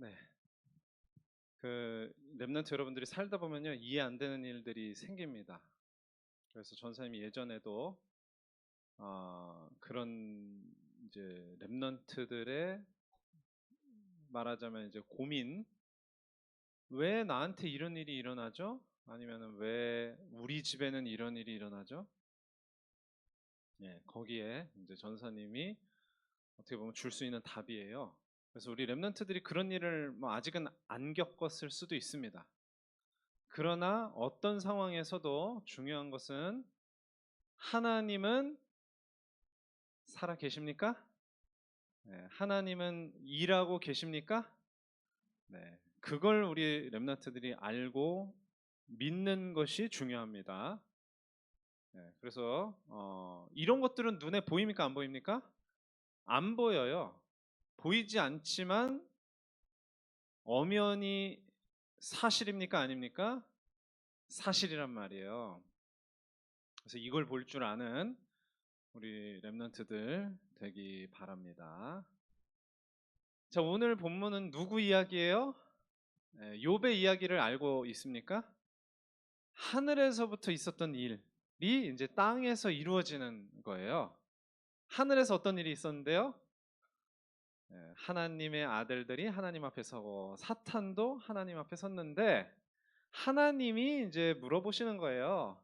네. 렘넌트 여러분들이 살다 보면요, 이해 안 되는 일들이 생깁니다. 그래서 전사님이 예전에도 그런 이제 렘넌트들의 말하자면 이제 고민, 왜 나한테 이런 일이 일어나죠? 아니면은 왜 우리 집에는 이런 일이 일어나죠? 예, 거기에 이제 전사님이 어떻게 보면 줄 수 있는 답이에요. 그래서 우리 렘넌트들이 그런 일을 뭐 아직은 안 겪었을 수도 있습니다. 그러나 어떤 상황에서도 중요한 것은 하나님은 살아 계십니까? 네, 하나님은 일하고 계십니까? 네, 그걸 우리 렘넌트들이 알고 믿는 것이 중요합니다. 네, 그래서 이런 것들은 눈에 보입니까? 안 보입니까? 안 보여요. 보이지 않지만 엄연히 사실입니까? 아닙니까? 사실이란 말이에요. 그래서 이걸 볼 줄 아는 우리 렘넌트들 되기 바랍니다. 자, 오늘 본문은 누구 이야기예요? 욥의 이야기를 알고 있습니까? 하늘에서부터 있었던 일이 이제 땅에서 이루어지는 거예요. 하늘에서 어떤 일이 있었는데요? 하나님의 아들들이 하나님 앞에 서고 사탄도 하나님 앞에 섰는데 하나님이 이제 물어보시는 거예요.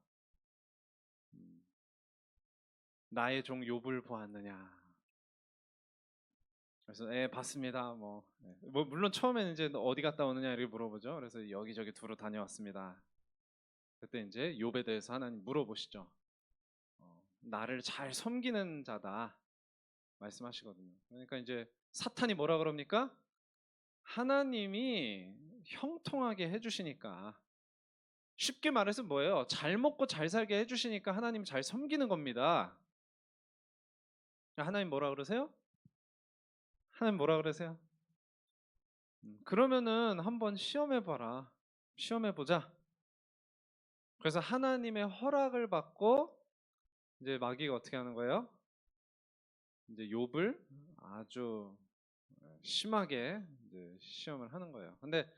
나의 종 욥을 보았느냐? 그래서 봤습니다. 뭐 물론 처음에는 이제 너 어디 갔다 오느냐 이렇게 물어보죠. 그래서 여기저기 두루 다녀왔습니다. 그때 이제 욥에 대해서 하나님 물어보시죠. 나를 잘 섬기는 자다 말씀하시거든요. 그러니까 이제 사탄이 뭐라 그럽니까? 하나님이 형통하게 해주시니까, 쉽게 말해서 뭐예요? 잘 먹고 잘 살게 해주시니까 하나님 잘 섬기는 겁니다. 하나님 뭐라 그러세요? 하나님 뭐라 그러세요? 그러면은 한번 시험해봐라. 시험해보자. 그래서 하나님의 허락을 받고 이제 마귀가 어떻게 하는 거예요? 이제 욥을 아주 심하게 이제 시험을 하는 거예요. 근데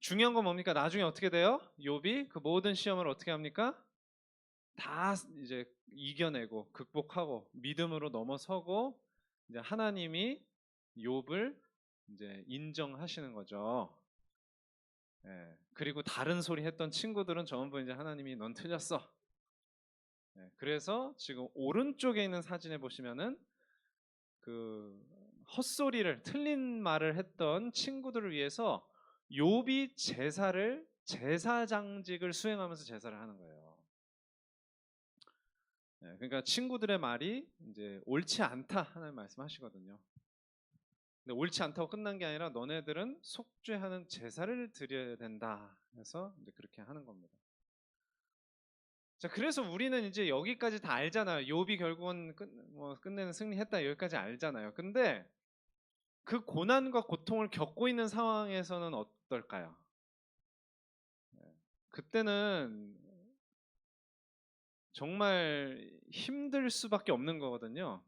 중요한 건 뭡니까? 나중에 어떻게 돼요? 욥이 그 모든 시험을 어떻게 합니까? 다 이제 이겨내고 극복하고 믿음으로 넘어서고 이제 하나님이 욥을 이제 인정하시는 거죠. 그리고 다른 소리 했던 친구들은 전부 이제 하나님이 넌 틀렸어. 그래서 지금 오른쪽에 있는 사진에 보시면은 그 헛소리를 틀린 말을 했던 친구들을 위해서 욥이 제사장직을 수행하면서 제사를 하는 거예요. 그러니까 친구들의 말이 이제 옳지 않다 하는 말씀하시거든요. 근데 옳지 않다고 끝난 게 아니라 너네들은 속죄하는 제사를 드려야 된다. 해서 이제 그렇게 하는 겁니다. 자, 그래서 우리는 이제 여기까지 다 알잖아요. 욥이 결국은 끝내는 승리했다 여기까지 알잖아요. 근데 그 고난과 고통을 겪고 있는 상황에서는 어떨까요? 그때는 정말 힘들 수밖에 없는 거거든요.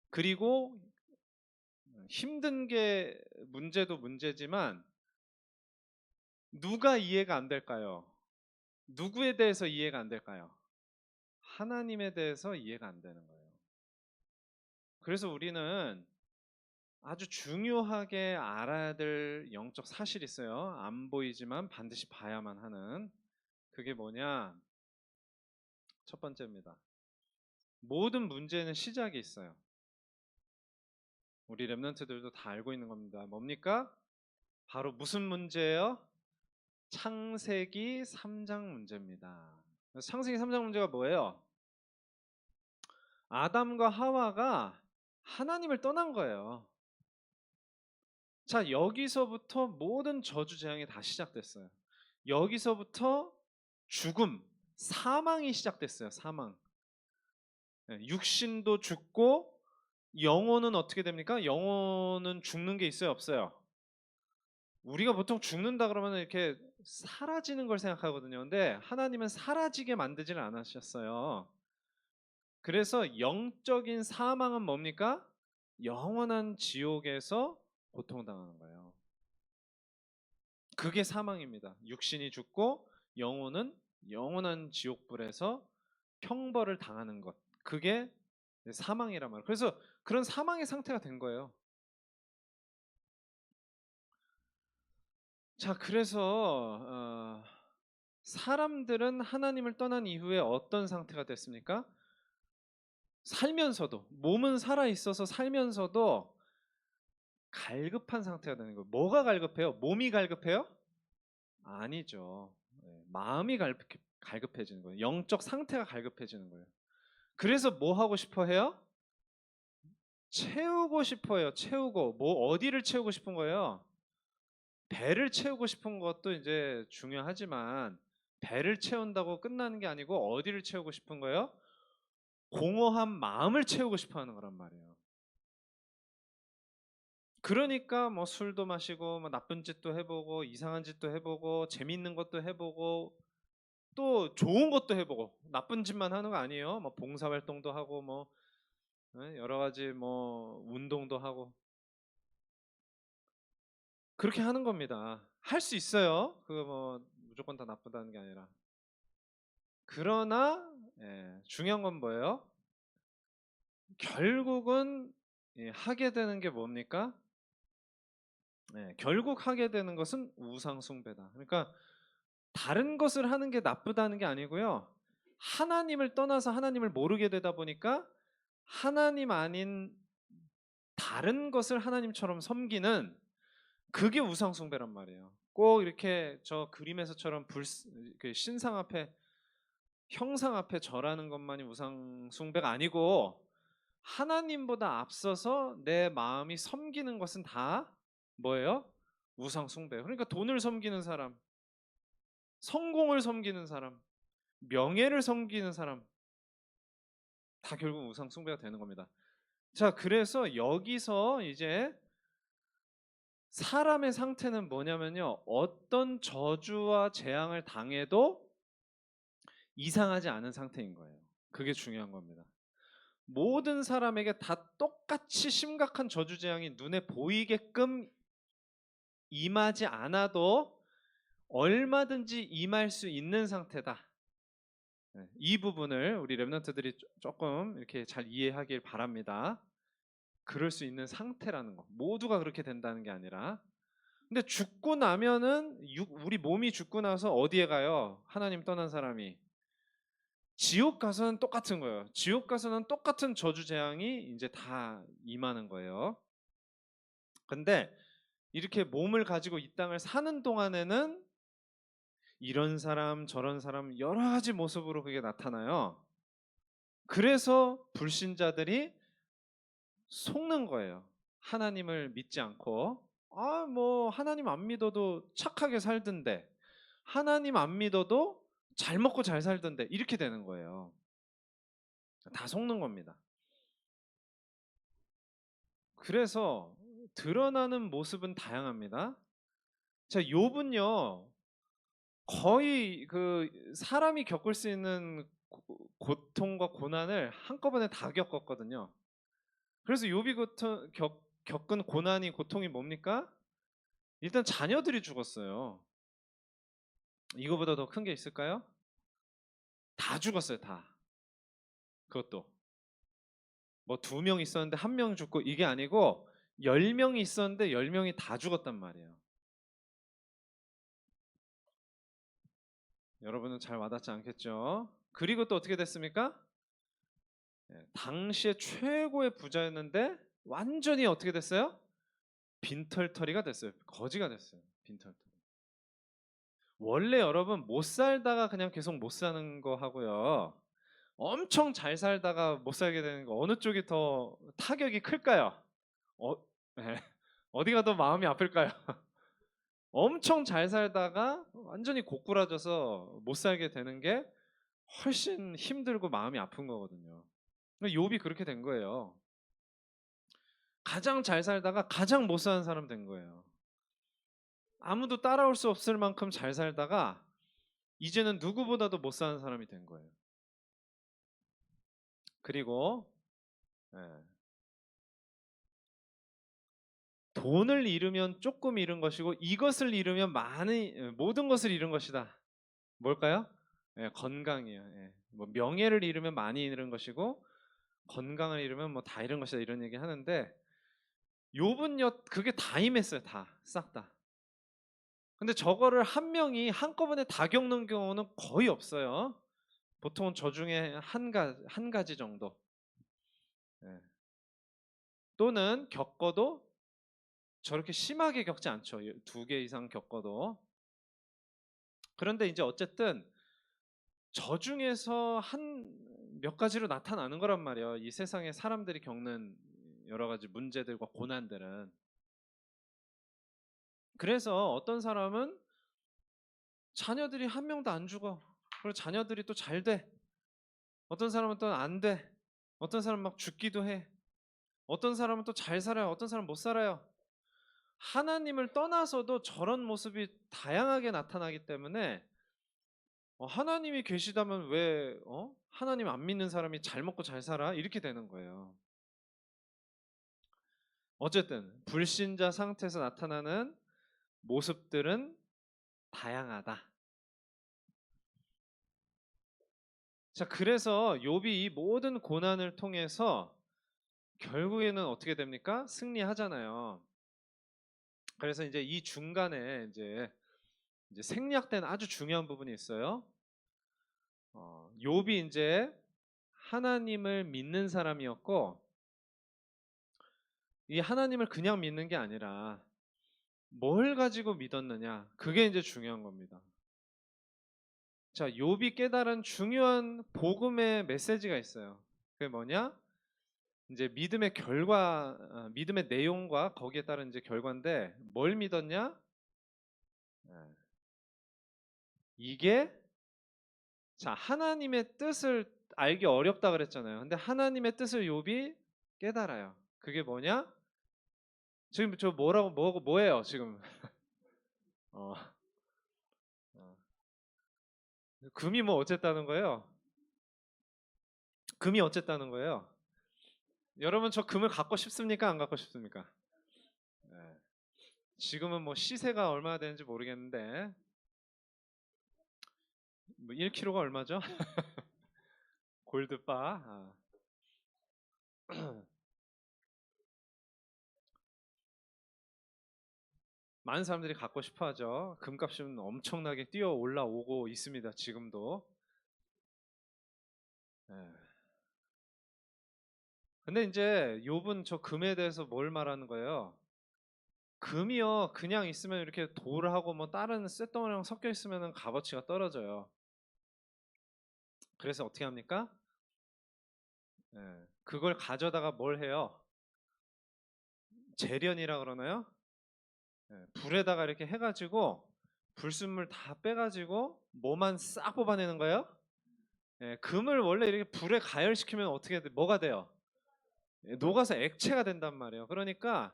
그리고 힘든 게 문제도 문제지만 누가 이해가 안 될까요? 누구에 대해서 이해가 안 될까요? 하나님에 대해서 이해가 안 되는 거예요. 그래서 우리는 아주 중요하게 알아야 될 영적 사실이 있어요. 안 보이지만 반드시 봐야만 하는. 그게 뭐냐? 첫 번째입니다. 모든 문제는 시작이 있어요. 우리 렘넌트들도 다 알고 있는 겁니다. 뭡니까? 바로 무슨 문제예요? 창세기 3장 문제입니다. 창세기 3장 문제가 뭐예요? 아담과 하와가 하나님을 떠난 거예요. 자, 여기서부터 모든 저주 재앙이 다 시작됐어요. 여기서부터 죽음, 사망이 시작됐어요. 사망. 육신도 죽고 영혼은 어떻게 됩니까? 영혼은 죽는 게 있어요, 없어요? 우리가 보통 죽는다 그러면 이렇게 사라지는 걸 생각하거든요. 근데 하나님은 사라지게 만들지는 않으셨어요. 그래서 영적인 사망은 뭡니까? 영원한 지옥에서 고통당하는 거예요. 그게 사망입니다. 육신이 죽고 영혼은 영원한 지옥불에서 형벌을 당하는 것. 그게 사망이란 말이에요. 그래서 그런 사망의 상태가 된 거예요. 자, 그래서 사람들은 하나님을 떠난 이후에 어떤 상태가 됐습니까? 살면서도 몸은 살아 있어서 살면서도 갈급한 상태가 되는 거예요. 뭐가 갈급해요? 몸이 갈급해요? 아니죠. 마음이 갈급해지는 거예요. 영적 상태가 갈급해지는 거예요. 그래서 뭐 하고 싶어 해요? 채우고 싶어 해요. 채우고. 뭐 어디를 채우고 싶은 거예요? 배를 채우고 싶은 것도 이제 중요하지만 배를 채운다고 끝나는 게 아니고 어디를 채우고 싶은 거예요? 공허한 마음을 채우고 싶어 하는 거란 말이에요. 그러니까 뭐 술도 마시고 뭐 나쁜 짓도 해보고 이상한 짓도 해보고 재밌는 것도 해보고 또 좋은 것도 해보고 나쁜 짓만 하는 거 아니에요. 뭐 봉사활동도 하고 뭐 여러 가지 뭐 운동도 하고 그렇게 하는 겁니다. 할 수 있어요. 그거 뭐 무조건 다 나쁘다는 게 아니라. 그러나 중요한 건 뭐예요? 결국은 하게 되는 게 뭡니까? 결국 하게 되는 것은 우상 숭배다. 그러니까 다른 것을 하는 게 나쁘다는 게 아니고요. 하나님을 떠나서 하나님을 모르게 되다 보니까 하나님 아닌 다른 것을 하나님처럼 섬기는 그게 우상 숭배란 말이에요. 꼭 이렇게 저 그림에서처럼 그 신상 앞에 형상 앞에 절하는 것만이 우상 숭배가 아니고 하나님보다 앞서서 내 마음이 섬기는 것은 다 뭐예요? 우상 숭배예요. 그러니까 돈을 섬기는 사람, 성공을 섬기는 사람, 명예를 섬기는 사람 다 결국 우상 숭배가 되는 겁니다. 자, 그래서 여기서 이제 사람의 상태는 뭐냐면요. 어떤 저주와 재앙을 당해도 이상하지 않은 상태인 거예요. 그게 중요한 겁니다. 모든 사람에게 다 똑같이 심각한 저주 재앙이 눈에 보이게끔 임하지 않아도 얼마든지 임할 수 있는 상태다. 이 부분을 우리 렘넌트들이 조금 이렇게 잘 이해하길 바랍니다. 그럴 수 있는 상태라는 거. 모두가 그렇게 된다는 게 아니라. 근데 죽고 나면은 우리 몸이 죽고 나서 어디에 가요? 하나님 떠난 사람이. 지옥 가서는 똑같은 거예요. 지옥 가서는 똑같은 저주 재앙이 이제 다 임하는 거예요. 근데 이렇게 몸을 가지고 이 땅을 사는 동안에는 이런 사람 저런 사람 여러 가지 모습으로 그게 나타나요. 그래서 불신자들이 속는 거예요. 하나님을 믿지 않고 뭐 하나님 안 믿어도 착하게 살던데 하나님 안 믿어도 잘 먹고 잘 살던데 이렇게 되는 거예요. 다 속는 겁니다. 그래서 드러나는 모습은 다양합니다. 자, 욥은요 거의 그 사람이 겪을 수 있는 고통과 고난을 한꺼번에 다 겪었거든요. 그래서 욥이 겪은 고난이 고통이 뭡니까? 일단 자녀들이 죽었어요. 이거보다 더 큰 게 있을까요? 다 죽었어요, 다. 그것도 뭐 2명 있었는데 1명 죽고 이게 아니고 10명이 있었는데 10명이 다 죽었단 말이에요. 여러분은 잘 와닿지 않겠죠? 그리고 또 어떻게 됐습니까? 당시에 최고의 부자였는데 완전히 어떻게 됐어요? 빈털터리가 됐어요. 거지가 됐어요. 빈털터리. 원래 여러분 못 살다가 그냥 계속 못 사는 거 하고요. 엄청 잘 살다가 못 살게 되는 거 어느 쪽이 더 타격이 클까요? 어, 네. 어디가 더 마음이 아플까요? 엄청 잘 살다가 완전히 고꾸라져서 못 살게 되는 게 훨씬 힘들고 마음이 아픈 거거든요. 욥이 그렇게 된 거예요. 가장 잘 살다가 가장 못 사는 사람 된 거예요. 아무도 따라올 수 없을 만큼 잘 살다가 이제는 누구보다도 못 사는 사람이 된 거예요. 그리고 예, 돈을 잃으면 조금 잃은 것이고 이것을 잃으면 모든 것을 잃은 것이다. 뭘까요? 예, 건강이에요. 예. 뭐 명예를 잃으면 많이 잃은 것이고 건강을 잃으면 뭐 다 잃은 것이다 이런 얘기 하는데 욥은요 그게 다 임했어요. 다 싹 다. 근데 저거를 한 명이 한꺼번에 다 겪는 경우는 거의 없어요. 보통은 저 중에 한 가지 정도. 예. 또는 겪어도 저렇게 심하게 겪지 않죠. 두 개 이상 겪어도. 그런데 이제 어쨌든 저 중에서 한 몇 가지로 나타나는 거란 말이에요. 이 세상에 사람들이 겪는 여러 가지 문제들과 고난들은. 그래서 어떤 사람은 자녀들이 한 명도 안 죽어. 그리고 자녀들이 또 잘 돼. 어떤 사람은 또 안 돼. 어떤 사람은 막 죽기도 해. 어떤 사람은 또 잘 살아요. 어떤 사람은 못 살아요. 하나님을 떠나서도 저런 모습이 다양하게 나타나기 때문에 하나님이 계시다면 왜 하나님 안 믿는 사람이 잘 먹고 잘 살아? 이렇게 되는 거예요. 어쨌든 불신자 상태에서 나타나는 모습들은 다양하다. 자, 그래서 욥이 이 모든 고난을 통해서 결국에는 어떻게 됩니까? 승리하잖아요. 그래서 이제 이 중간에 이제 생략된 아주 중요한 부분이 있어요. 욥이 이제 하나님을 믿는 사람이었고 이 하나님을 그냥 믿는 게 아니라 뭘 가지고 믿었느냐 그게 이제 중요한 겁니다. 자, 욥이 깨달은 중요한 복음의 메시지가 있어요. 그게 뭐냐? 이제 믿음의 결과, 믿음의 내용과 거기에 따른 이제 결과인데 뭘 믿었냐? 예. 이게 자 하나님의 뜻을 알기 어렵다 그랬잖아요. 근데 하나님의 뜻을 욥이 깨달아요. 그게 뭐냐? 지금 저 뭐예요 지금? 어, 어. 금이 뭐 어쨌다는 거예요? 금이 어쨌다는 거예요? 여러분 저 금을 갖고 싶습니까? 안 갖고 싶습니까? 네. 지금은 뭐 시세가 얼마나 되는지 모르겠는데 뭐 1kg가 얼마죠? 골드바. 많은 사람들이 갖고 싶어 하죠. 금값은 엄청나게 뛰어 올라오고 있습니다. 지금도. 예. 근데 이제 욥은 저 금에 대해서 뭘 말하는 거예요? 금이요 그냥 있으면 이렇게 돌하고 뭐 다른 쇳덩어리랑 섞여 있으면 값어치가 떨어져요. 그래서 어떻게 합니까? 예. 그걸 가져다가 뭘 해요? 재련이라 그러나요? 예. 불에다가 이렇게 해가지고 불순물 다 빼가지고 뭐만 싹 뽑아내는 거예요? 예. 금을 원래 이렇게 불에 가열시키면 어떻게 뭐가 돼요? 예. 녹아서 액체가 된단 말이에요. 그러니까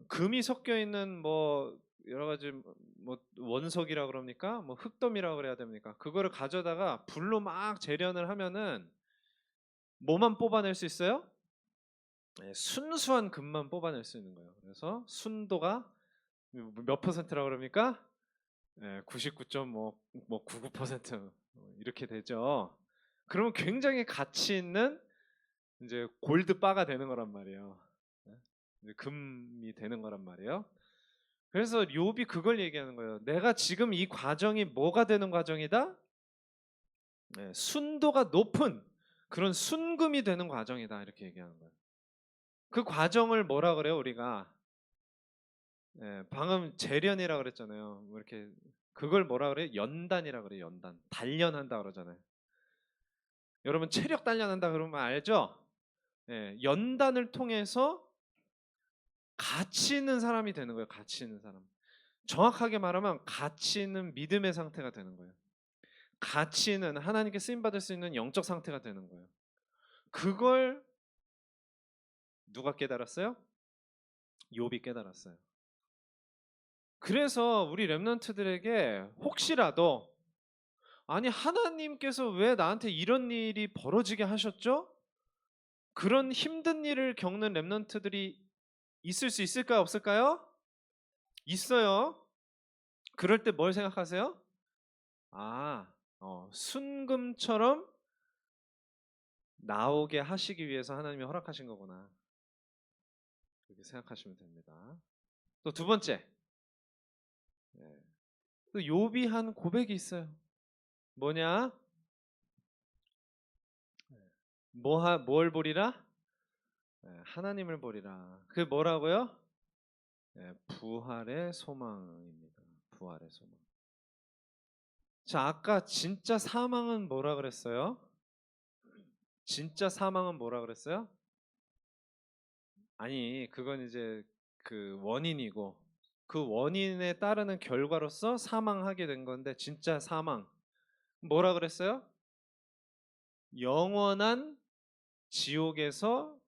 금이 섞여 있는 뭐 여러 가지 뭐 원석이라 그럽니까? 뭐 흑돔이라 그래야 됩니까? 그거를 가져다가 불로 막 재련을 하면은 뭐만 뽑아낼 수 있어요? 네, 순수한 금만 뽑아낼 수 있는 거예요. 그래서 순도가 몇 퍼센트라고 그럽니까? 네, 99.99% 이렇게 되죠. 그러면 굉장히 가치 있는 이제 골드바가 되는 거란 말이에요. 네, 이제 금이 되는 거란 말이에요. 그래서 욥이 그걸 얘기하는 거예요. 내가 지금 이 과정이 뭐가 되는 과정이다? 네, 순도가 높은 그런 순금이 되는 과정이다 이렇게 얘기하는 거예요. 그 과정을 뭐라 그래요 우리가? 네, 방금 재련이라 그랬잖아요. 뭐 이렇게 그걸 뭐라 그래요? 연단이라 그래요. 연단. 단련한다 그러잖아요. 여러분 체력 단련한다 그러면 알죠? 네, 연단을 통해서 가치 있는 사람이 되는 거예요. 가치 있는 사람. 정확하게 말하면 가치 있는 믿음의 상태가 되는 거예요. 가치 있는 하나님께 쓰임 받을 수 있는 영적 상태가 되는 거예요. 그걸 누가 깨달았어요? 욥이 깨달았어요. 그래서 우리 렘넌트들에게 혹시라도 아니 하나님께서 왜 나한테 이런 일이 벌어지게 하셨죠? 그런 힘든 일을 겪는 렘넌트들이 있을 수 있을까요? 없을까요? 있어요. 그럴 때 뭘 생각하세요? 순금처럼 나오게 하시기 위해서 하나님이 허락하신 거구나. 그렇게 생각하시면 됩니다. 또 두 번째, 예, 또 욥이 한 고백이 있어요. 뭐냐? 뭘 보리라? 하나님을 보리라. 그게 뭐라고요? 부활의 소망입니다. 부활의 소망. 자, 아까 진짜 사망은 뭐라 그랬어요? 진짜 사망은 뭐라 그랬어요? 아니, 그건 이제 그 원인이고 그 원인에 따르는 결과로서 사망하게 된 건데 진짜 사망 뭐라 그랬어요? 영원한 지옥에서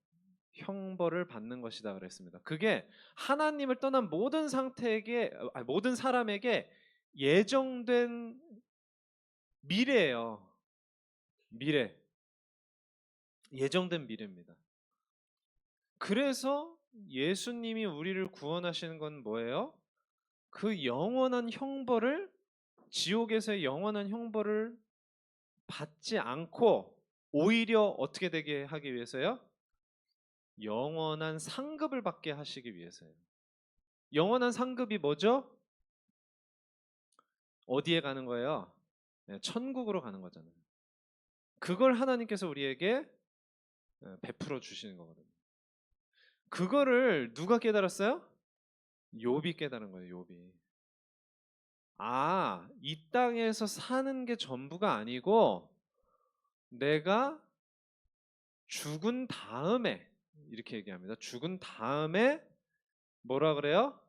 형벌을 받는 것이다 그랬습니다. 그게 하나님을 떠난 모든 상태에게 모든 사람에게 예정된 미래예요. 미래. 예정된 미래입니다. 그래서 예수님이 우리를 구원하시는 건 뭐예요? 그 영원한 형벌을 지옥에서의 영원한 형벌을 받지 않고 오히려 어떻게 되게 하기 위해서요? 영원한 상급을 받게 하시기 위해서요. 영원한 상급이 뭐죠? 어디에 가는 거예요? 천국으로 가는 거잖아요. 그걸 하나님께서 우리에게 베풀어 주시는 거거든요. 그거를 누가 깨달았어요? 욥이 깨달은 거예요. 욥이. 이 땅에서 사는 게 전부가 아니고 내가 죽은 다음에 이렇게 얘기합니다. 죽은 다음에 뭐라 그래요?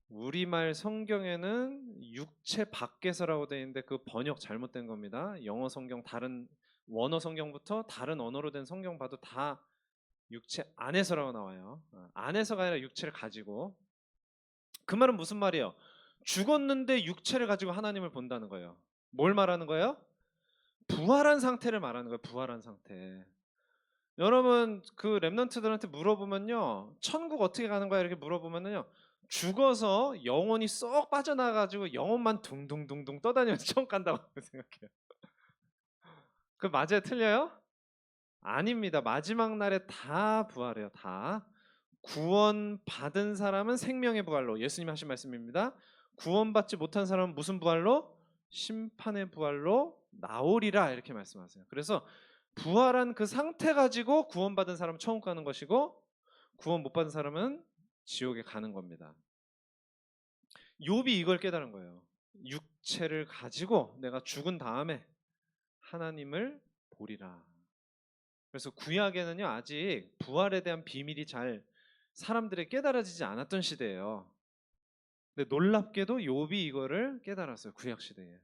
우리말 성경에는 육체 밖에서라고 되어 있는데 그 번역 잘못된 겁니다. 영어 성경 다른 원어 성경부터 다른 언어로 된 성경 봐도 다 육체 안에서라고 나와요. 안에서가 아니라 육체를 가지고. 그 말은 무슨 말이에요? 죽었는데 육체를 가지고 하나님을 본다는 거예요. 뭘 말하는 거예요? 부활한 상태를 말하는 거예요. 부활한 상태. 여러분 그 렘넌트들한테 물어보면요, 천국 어떻게 가는 거야 이렇게 물어보면요, 죽어서 영혼이 쏙 빠져나가지고 영혼만 둥둥둥둥 떠다니면서 천국 간다고 생각해요. 그 맞아요? 틀려요? 아닙니다. 마지막 날에 다 부활해요. 다 구원 받은 사람은 생명의 부활로, 예수님 하신 말씀입니다. 구원받지 못한 사람은 무슨 부활로? 심판의 부활로 나오리라 이렇게 말씀하세요. 그래서 부활한 그 상태 가지고 구원받은 사람은 천국 가는 것이고 구원 못 받은 사람은 지옥에 가는 겁니다. 욥이 이걸 깨달은 거예요. 육체를 가지고 내가 죽은 다음에 하나님을 보리라. 그래서 구약에는요, 아직 부활에 대한 비밀이 잘 사람들의 깨달아지지 않았던 시대예요. 근데 놀랍게도 욥이 이거를 깨달았어요. 구약 시대에.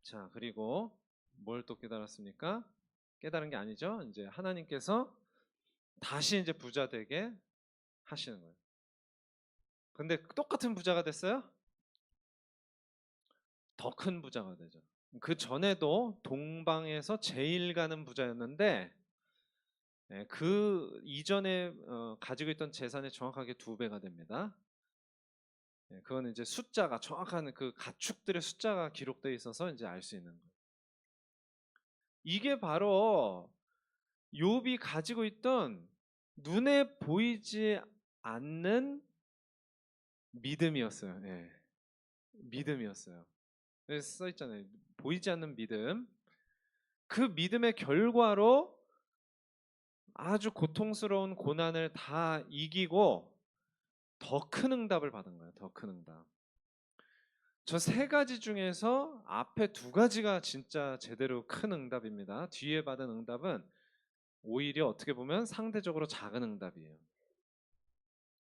자, 그리고 뭘 또 깨달았습니까? 깨달은 게 아니죠. 이제 하나님께서 다시 이제 부자 되게 하시는 거예요. 근데 똑같은 부자가 됐어요? 더 큰 부자가 되죠. 그 전에도 동방에서 제일 가는 부자였는데 그 이전에 가지고 있던 재산의 정확하게 2배가 됩니다. 그건 이제 숫자가 정확한 그 가축들의 숫자가 기록되어 있어서 이제 알 수 있는 거예요. 이게 바로 욥이 가지고 있던 눈에 보이지 않는 믿음이었어요. 믿음이었어요. 그래서 써 있잖아요. 보이지 않는 믿음. 그 믿음의 결과로 아주 고통스러운 고난을 다 이기고 더 큰 응답을 받은 거예요. 더 큰 응답. 저 3가지 중에서 앞에 2가지가 진짜 제대로 큰 응답입니다. 뒤에 받은 응답은 오히려 어떻게 보면 상대적으로 작은 응답이에요.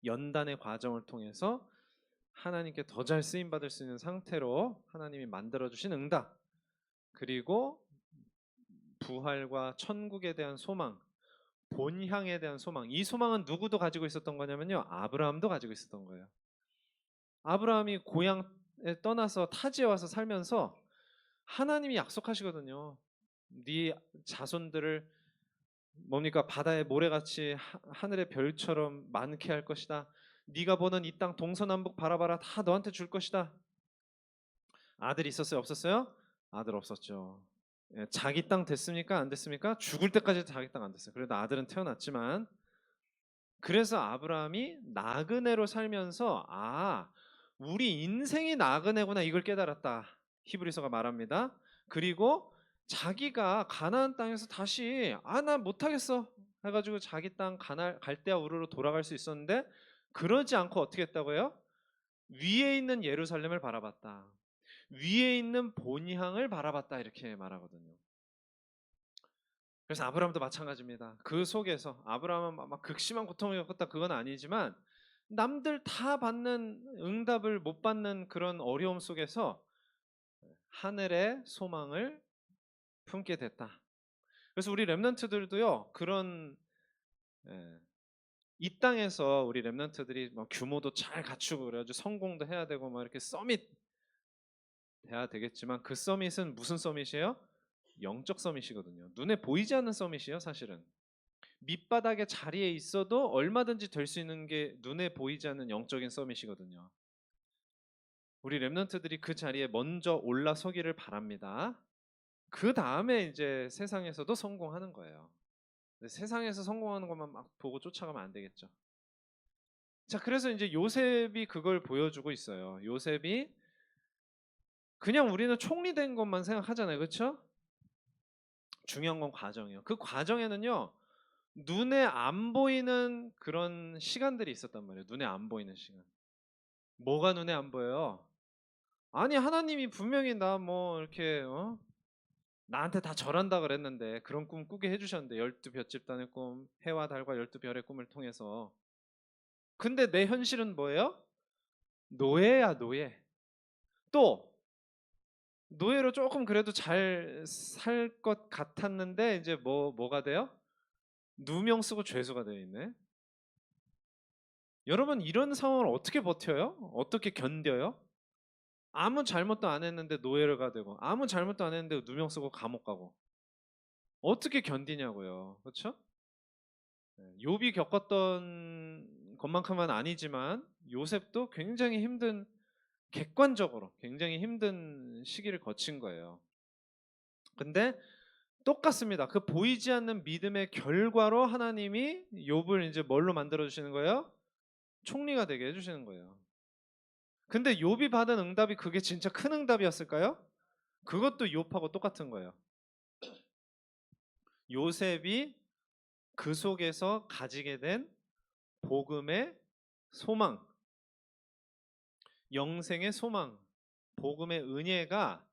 연단의 과정을 통해서 하나님께 더 잘 쓰임 받을 수 있는 상태로 하나님이 만들어 주신 응답, 그리고 부활과 천국에 대한 소망, 본향에 대한 소망. 이 소망은 누구도 가지고 있었던 거냐면요, 아브라함도 가지고 있었던 거예요. 아브라함이 고향에 떠나서 타지에 와서 살면서 하나님이 약속하시거든요. 네 자손들을 뭡니까? 바다의 모래같이 하늘의 별처럼 많게 할 것이다. 네가 보는 이 땅 동서남북 바라봐라, 다 너한테 줄 것이다. 아들이 있었어요? 없었어요? 아들 없었죠. 예, 자기 땅 됐습니까? 안 됐습니까? 죽을 때까지 자기 땅 안 됐어요. 그래도 아들은 태어났지만, 그래서 아브라함이 나그네로 살면서 우리 인생이 나그네구나, 이걸 깨달았다. 히브리서가 말합니다. 그리고 자기가 가나안 땅에서 다시 나 못하겠어 해가지고 자기 땅 갈대아 우르로 돌아갈 수 있었는데, 그러지 않고 어떻게 했다고요? 위에 있는 예루살렘을 바라봤다. 위에 있는 본향을 바라봤다, 이렇게 말하거든요. 그래서 아브라함도 마찬가지입니다. 그 속에서 아브라함은 막 극심한 고통을 겪었다, 그건 아니지만 남들 다 받는 응답을 못 받는 그런 어려움 속에서 하늘의 소망을 품게 됐다. 그래서 우리 렘넌트들도요, 그런, 예, 이 땅에서 우리 렘넌트들이 막 규모도 잘 갖추고 그래가지고 성공도 해야 되고 막 이렇게 서밋 돼야 되겠지만, 그 서밋은 무슨 서밋이에요? 영적 서밋이거든요. 눈에 보이지 않는 서밋이에요, 사실은. 밑바닥의 자리에 있어도 얼마든지 될 수 있는 게 눈에 보이지 않는 영적인 서밋이거든요. 우리 렘넌트들이 그 자리에 먼저 올라서기를 바랍니다. 그 다음에 이제 세상에서도 성공하는 거예요. 세상에서 성공하는 것만 막 보고 쫓아가면 안 되겠죠. 자, 그래서 이제 요셉이 그걸 보여주고 있어요. 요셉이 그냥 우리는 총리된 것만 생각하잖아요, 그렇죠? 중요한 건 과정이에요. 그 과정에는요, 눈에 안 보이는 그런 시간들이 있었단 말이에요. 눈에 안 보이는 시간. 뭐가 눈에 안 보여요? 아니, 하나님이 분명히 나 뭐 이렇게 나한테 다 절한다 그랬는데, 그런 꿈 꾸게 해주셨는데, 12볏집단의 꿈, 해와 달과 12별의 꿈을 통해서. 근데 내 현실은 뭐예요? 노예야, 노예. 또 노예로 조금 그래도 잘 살 것 같았는데, 이제 뭐가 돼요? 누명 쓰고 죄수가 되어 있네. 여러분, 이런 상황을 어떻게 버텨요? 어떻게 견뎌요? 아무 잘못도 안 했는데 노예가 되고, 아무 잘못도 안 했는데 누명 쓰고 감옥 가고, 어떻게 견디냐고요. 그렇죠? 욥이 겪었던 것만큼은 아니지만 요셉도 굉장히 힘든, 객관적으로 굉장히 힘든 시기를 거친 거예요. 근데 똑같습니다. 그 보이지 않는 믿음의 결과로 하나님이 욥을 이제 뭘로 만들어 주시는 거예요? 총리가 되게 해 주시는 거예요. 근데 욥이 받은 응답이 그게 진짜 큰 응답이었을까요? 그것도 욥하고 똑같은 거예요. 요셉이 그 속에서 가지게 된 복음의 소망, 영생의 소망, 복음의 은혜가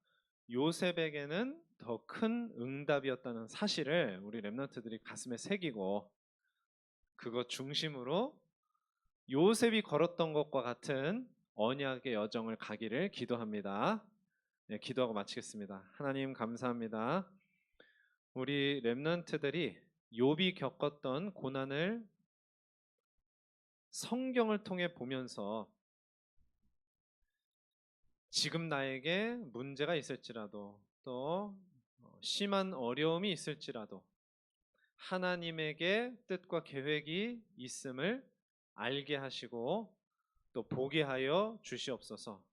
요셉에게는 더 큰 응답이었다는 사실을 우리 렘넌트들이 가슴에 새기고, 그것 중심으로 요셉이 걸었던 것과 같은 언약의 여정을 가기를 기도합니다. 네, 기도하고 마치겠습니다. 하나님 감사합니다. 우리 렘넌트들이 욥이 겪었던 고난을 성경을 통해 보면서, 지금 나에게 문제가 있을지라도, 또 심한 어려움이 있을지라도 하나님에게 뜻과 계획이 있음을 알게 하시고 또 보게 하여 주시옵소서.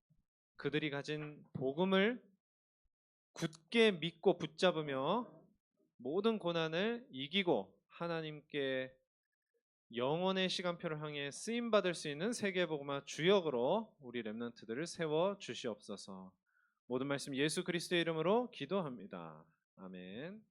그들이 가진 복음을 굳게 믿고 붙잡으며 모든 고난을 이기고 하나님께 영원의 시간표를 향해 쓰임 받을 수 있는 세계복음화 주역으로 우리 렘넌트들을 세워 주시옵소서. 모든 말씀 예수 그리스도의 이름으로 기도합니다. 아멘.